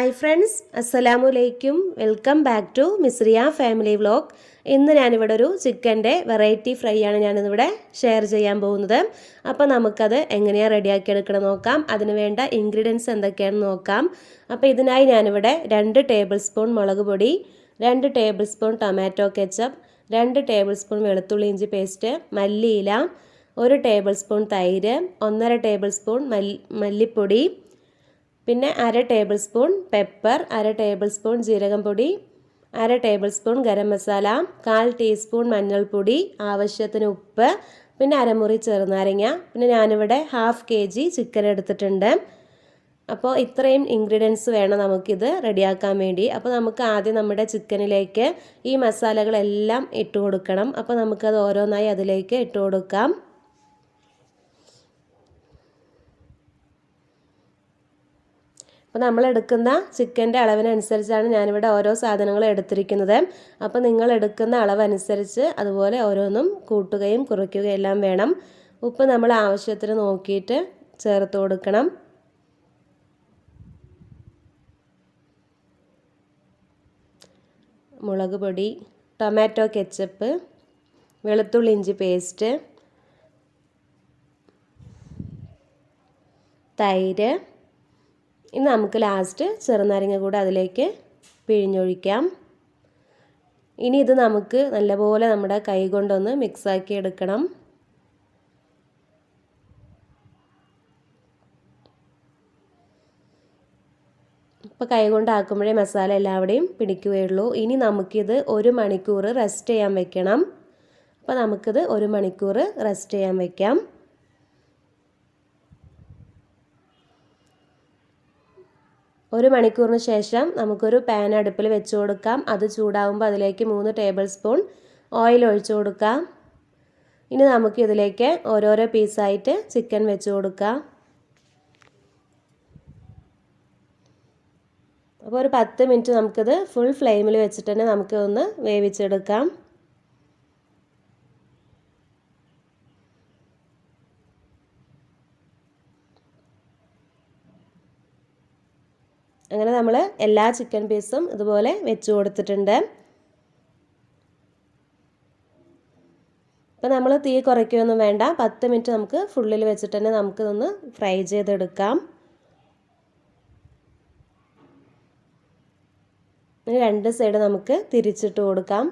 Hi friends, അസ്സലാമു അലൈക്കും. Welcome back to Misriya family vlog. ഇന്ന് ഞാനിവിടെ ഒരു ചിക്കൻ്റെ വെറൈറ്റി ഫ്രൈ ആണ് ഞാനിന്നിവിടെ ഷെയർ ചെയ്യാൻ പോകുന്നത്. അപ്പോൾ നമുക്കത് എങ്ങനെയാണ് റെഡിയാക്കി എടുക്കണം നോക്കാം. അതിന് വേണ്ട ഇൻഗ്രീഡിയൻസ് എന്തൊക്കെയാണെന്ന് നോക്കാം. അപ്പോൾ ഇതിനായി ഞാനിവിടെ 2 ടേബിൾ സ്പൂൺ മുളക് പൊടി, 2 table spoon tomato ketchup, 2 table spoon വെളുത്തുള്ളി ഇഞ്ചി പേസ്റ്റ്, മല്ലിയില, 1 ടേബിൾ സ്പൂൺ തൈര്, 1.5 ടേബിൾ സ്പൂൺ മല്ലിപ്പൊടി, പിന്നെ 1/2 table spoon pepper, 1/2 table spoon ജീരകം പൊടി, 1/2 table spoon garam masala, 1/4 teaspoon മഞ്ഞൾപ്പൊടി, ആവശ്യത്തിന് ഉപ്പ്, പിന്നെ അരമുറി ചെറുനാരങ്ങ. പിന്നെ ഞാനിവിടെ 1/2 kg ചിക്കൻ എടുത്തിട്ടുണ്ട്. അപ്പോൾ ഇത്രയും ഇൻഗ്രീഡിയൻസ് വേണം നമുക്കിത് റെഡിയാക്കാൻ വേണ്ടി. അപ്പോൾ നമുക്ക് ആദ്യം നമ്മുടെ ചിക്കനിലേക്ക് ഈ മസാലകളെല്ലാം ഇട്ട് കൊടുക്കണം. അപ്പോൾ നമുക്കത് ഓരോന്നായി അതിലേക്ക് ഇട്ട് കൊടുക്കാം. അപ്പോൾ നമ്മൾ എടുക്കുന്ന ചിക്കൻ്റെ അളവിനനുസരിച്ചാണ് ഞാനിവിടെ ഓരോ സാധനങ്ങളും എടുത്തിരിക്കുന്നത്. അപ്പോൾ നിങ്ങൾ എടുക്കുന്ന അളവനുസരിച്ച് അതുപോലെ ഓരോന്നും കൂട്ടുകയും കുറയ്ക്കുകയും എല്ലാം വേണം. ഉപ്പ് നമ്മൾ ആവശ്യത്തിന് നോക്കിയിട്ട് ചേർത്ത് കൊടുക്കണം. മുളക് പൊടി, ടൊമാറ്റോ കെച്ചപ്പ്, വെളുത്തുള്ളി ഇഞ്ചി പേസ്റ്റ്, തൈര്. ഇനി നമുക്ക് ലാസ്റ്റ് ചെറുനാരങ്ങ കൂടെ അതിലേക്ക് പിഴിഞ്ഞൊഴിക്കാം. ഇനി ഇത് നമുക്ക് നല്ലപോലെ നമ്മുടെ കൈ കൊണ്ടൊന്ന് മിക്സാക്കി എടുക്കണം. ഇപ്പോൾ കൈ കൊണ്ടാക്കുമ്പോഴേ മസാല എല്ലാവിടെയും പിടിക്കുകയുള്ളൂ. ഇനി നമുക്കിത് 1 മണിക്കൂർ റെസ്റ്റ് ചെയ്യാൻ വെക്കണം. അപ്പോൾ നമുക്കിത് 1 മണിക്കൂർ റെസ്റ്റ് ചെയ്യാൻ വെക്കാം. ഒരു മണിക്കൂറിന് ശേഷം നമുക്കൊരു പാൻ അടുപ്പിൽ വെച്ച് കൊടുക്കാം. അത് ചൂടാകുമ്പോൾ അതിലേക്ക് 3 ടേബിൾ സ്പൂൺ ഓയിൽ ഒഴിച്ചു കൊടുക്കാം. ഇനി നമുക്ക് ഇതിലേക്ക് ഓരോരോ പീസായിട്ട് ചിക്കൻ വെച്ച് കൊടുക്കാം. അപ്പോൾ ഒരു 10 മിനിറ്റ് നമുക്കിത് ഫുൾ ഫ്ലെയിമിൽ വെച്ചിട്ട് തന്നെ നമുക്ക് ഒന്ന് വേവിച്ചെടുക്കാം. അങ്ങനെ നമ്മൾ എല്ലാ ചിക്കൻ പീസും ഇതുപോലെ വെച്ച് കൊടുത്തിട്ടുണ്ട്. അപ്പോൾ നമ്മൾ തീ കുറയ്ക്കുകയൊന്നും വേണ്ട. 10 മിനിറ്റ് നമുക്ക് ഫുള്ളിൽ വെച്ചിട്ട് തന്നെ നമുക്കിതൊന്ന് ഫ്രൈ ചെയ്തെടുക്കാം. ഇനി 2 സൈഡ് നമുക്ക് തിരിച്ചിട്ട് കൊടുക്കാം.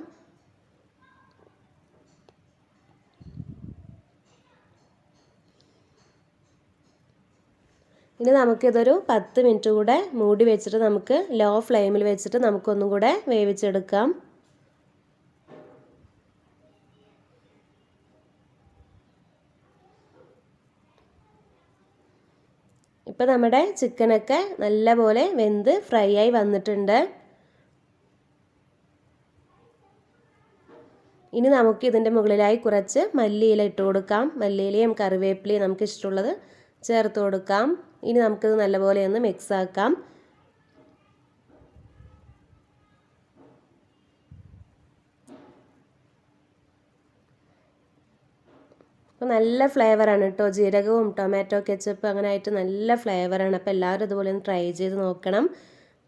ഇനി നമുക്കിതൊരു 10 മിനിറ്റ് കൂടെ മൂടി വെച്ചിട്ട് നമുക്ക് ലോ ഫ്ലെയിമിൽ വെച്ചിട്ട് നമുക്കൊന്നും കൂടെ വേവിച്ചെടുക്കാം. ഇപ്പോൾ നമ്മുടെ ചിക്കനൊക്കെ നല്ലപോലെ വെന്ത് ഫ്രൈ ആയി വന്നിട്ടുണ്ട്. ഇനി നമുക്ക് ഇതിൻ്റെ മുകളിലായി കുറച്ച് മല്ലിയില ഇട്ട് കൊടുക്കാം. മല്ലിയിലയും കറിവേപ്പിലയും നമുക്ക് ഇഷ്ടമുള്ളത് ചേർത്ത് കൊടുക്കാം. ഇനി നമുക്കിത് നല്ലപോലെ ഒന്ന് മിക്സ് ആക്കാം. അപ്പോൾ നല്ല ഫ്ലേവറാണ് കേട്ടോ. ജീരകവും ടൊമാറ്റോ കെച്ചപ്പ് അങ്ങനെ ആയിട്ട് നല്ല ഫ്ലേവറാണ്. അപ്പോൾ എല്ലാവരും ഇതുപോലെ ഒന്ന് ട്രൈ ചെയ്ത് നോക്കണം.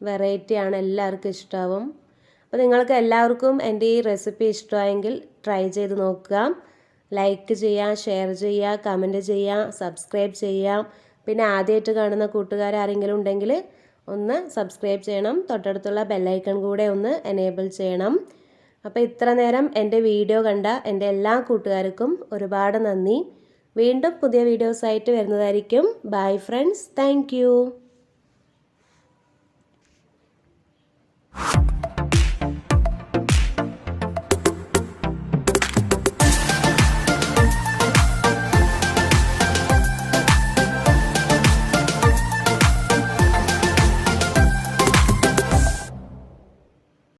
വെറൈറ്റിയാണ്, എല്ലാവർക്കും ഇഷ്ടമാവും. അപ്പോൾ നിങ്ങൾക്ക് എല്ലാവർക്കും എൻ്റെ ഈ റെസിപ്പി ഇഷ്ടമായെങ്കിൽ ട്രൈ ചെയ്ത് നോക്കുക. ലൈക്ക് ചെയ്യുക, ഷെയർ ചെയ്യുക, കമൻറ്റ് ചെയ്യുക, സബ്സ്ക്രൈബ് ചെയ്യുക. പിന്നെ ആദ്യമായിട്ട് കാണുന്ന കൂട്ടുകാരെങ്കിലും ഉണ്ടെങ്കിൽ ഒന്ന് സബ്സ്ക്രൈബ് ചെയ്യണം. തൊട്ടടുത്തുള്ള ബെല്ലൈക്കൺ കൂടെ ഒന്ന് എനേബിൾ ചെയ്യണം. അപ്പോൾ ഇത്ര നേരം എൻ്റെ വീഡിയോ കണ്ട എൻ്റെ എല്ലാ കൂട്ടുകാർക്കും ഒരുപാട് നന്ദി. വീണ്ടും പുതിയ വീഡിയോസായിട്ട് വരുന്നതായിരിക്കും. Bye friends, thank you.